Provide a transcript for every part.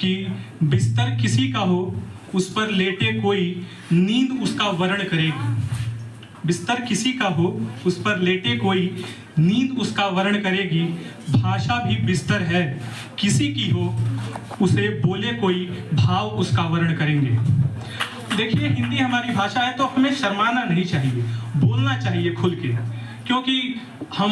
कि बिस्तर किसी का हो उस पर लेटे कोई, नींद उसका वर्ण करेगी। बिस्तर किसी का हो उस पर लेटे कोई, नींद उसका वर्ण करेगी। भाषा भी बिस्तर है, किसी की हो उसे बोले कोई, भाव उसका वर्ण करेंगे। देखिए, हिंदी हमारी भाषा है तो हमें शर्माना नहीं चाहिए, बोलना चाहिए खुल के, क्योंकि हम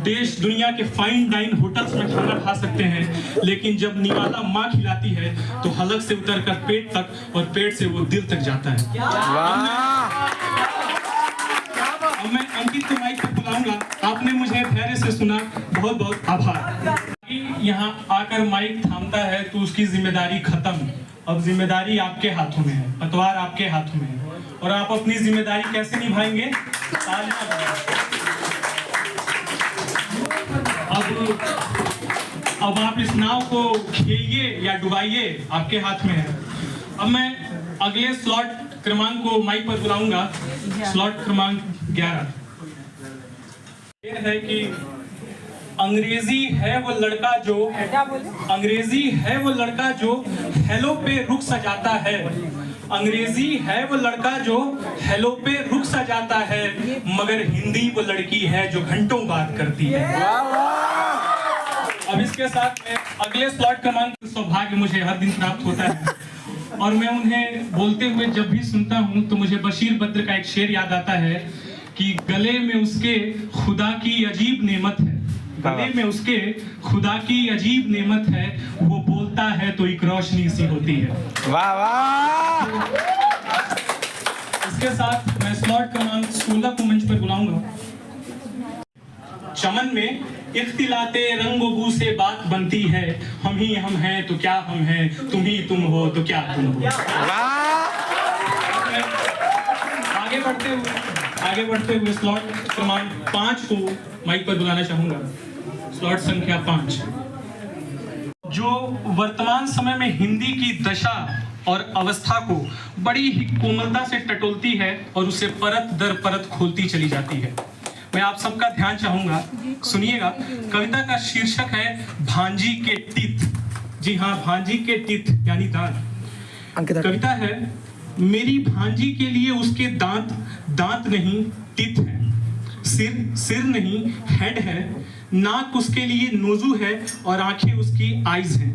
देश दुनिया के फाइन डाइन होटल्स में खाना खा सकते हैं, लेकिन जब निवाला माँ खिलाती है तो हलक से उतरकर पेट तक और पेट से वो दिल तक जाता है। अब मैं अंकित को माइक पर बुलाऊंगा। आपने मुझे धैर्य से सुना, बहुत बहुत आभार। यहाँ आकर माइक थामता है तो उसकी जिम्मेदारी खत्म। अब जिम्मेदारी आपके हाथों में है, पतवार आपके हाथों में है, और आप अपनी जिम्मेदारी कैसे निभाएंगे? अब आप इस नाव को खेलिए या डुबाइए, आपके हाथ में है। अब मैं अगले स्लॉट क्रमांक को माइक पर बुलाऊंगा, स्लॉट क्रमांक 11। यह है कि अंग्रेजी है वो लड़का जो हेलो पे रुक सजाता है। अंग्रेजी है वो लड़का जो हेलो पे रुक सजाता है, मगर हिंदी वो लड़की है जो घंटों बात करती है। अब इसके साथ में अगले स्लॉट क्रमांक, सौभाग्य मुझे हर दिन प्राप्त होता है और मैं उन्हें बोलते हुए जब भी सुनता हूँ तो मुझे बशीर बद्र का एक शेर याद आता है कि गले में उसके खुदा की अजीब नेमत है, गले में उसके खुदा की अजीब नेमत है, वो बोलता है तो एक रोशनी सी होती है। वाह वाह। इसके साथ मैं स्लॉट क्रमांक 16 को मंच पर बुलाऊंगा। चमन में इख्तिलाते रंगो बू से बात बनती है, हम ही हम हैं तो क्या हम हैं, तुम ही तुम हो तो क्या तुम हो। आगे बढ़ते हुए स्लॉट क्रमांक 5 को माइक पर बुलाना चाहूंगा। स्लॉट संख्या 5, जो वर्तमान समय में हिंदी की दशा और अवस्था को बड़ी ही कोमलता से टटोलती है और उसे परत दर परत खोलती चली जाती है। मैं आप सबका ध्यान चाहूंगा, सुनिएगा। कविता का शीर्षक है भांजी के टीथ। जी हाँ, भांजी के टीथ यानी दांत। कविता है, मेरी भांजी के लिए उसके दांत दांत नहीं टीथ है, सिर नहीं हेड है, नाक उसके लिए नोजू है और आंखें उसकी आईज हैं।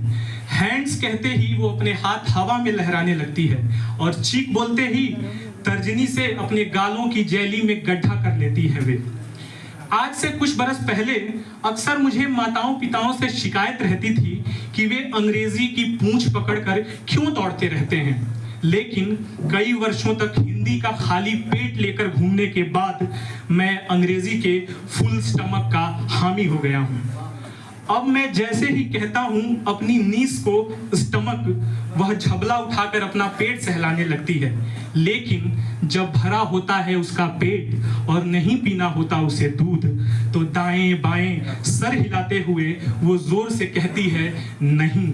हैंड्स कहते ही वो अपने हाथ हवा में लहराने लगती है और चीक बोलते ही तर्जनी से अपने गालों की जेली में गड्ढा कर लेती है वे। आज से कुछ बरस पहले अक्सर मुझे माताओं पिताओं से शिकायत रहती थी कि वे अंग्रेजी की पूंछ पकड़कर क्यों दौड़ते रहते हैं, लेकिन कई वर्षों तक हिंदी का खाली पेट लेकर घूमने के बाद मैं अंग्रेजी के फुल स्टमक का हामी हो गया हूँ। अब मैं जैसे ही कहता हूँ अपनी नीस को स्टमक, वह झबला उठाकर अपना पेट सहलाने लगती है, लेकिन जब भरा होता है उसका पेट और नहीं पीना होता उसे दूध, तो दाएं बाएं सर हिलाते हुए वो जोर से कहती है नहीं।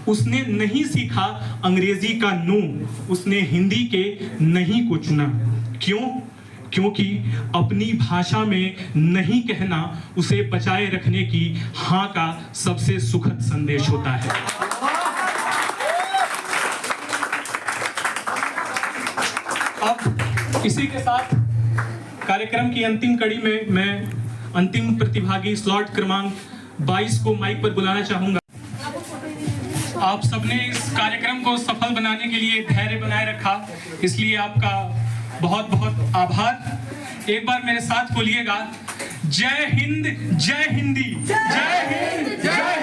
उसने नहीं सीखा अंग्रेजी का नो, उसने हिंदी के नहीं को चुना। क्यों? क्योंकि अपनी भाषा में नहीं कहना उसे बचाए रखने की हाँ का सबसे सुखद संदेश होता है। अब इसी के साथ कार्यक्रम की अंतिम कड़ी में मैं अंतिम प्रतिभागी स्लॉट क्रमांक 22 को माइक पर बुलाना चाहूंगा। आप सबने इस कार्यक्रम को सफल बनाने के लिए धैर्य बनाए रखा, इसलिए आपका बहुत बहुत आभार। एक बार मेरे साथ बोलिएगा, जय हिंद जय हिंदी, जय हिंद जय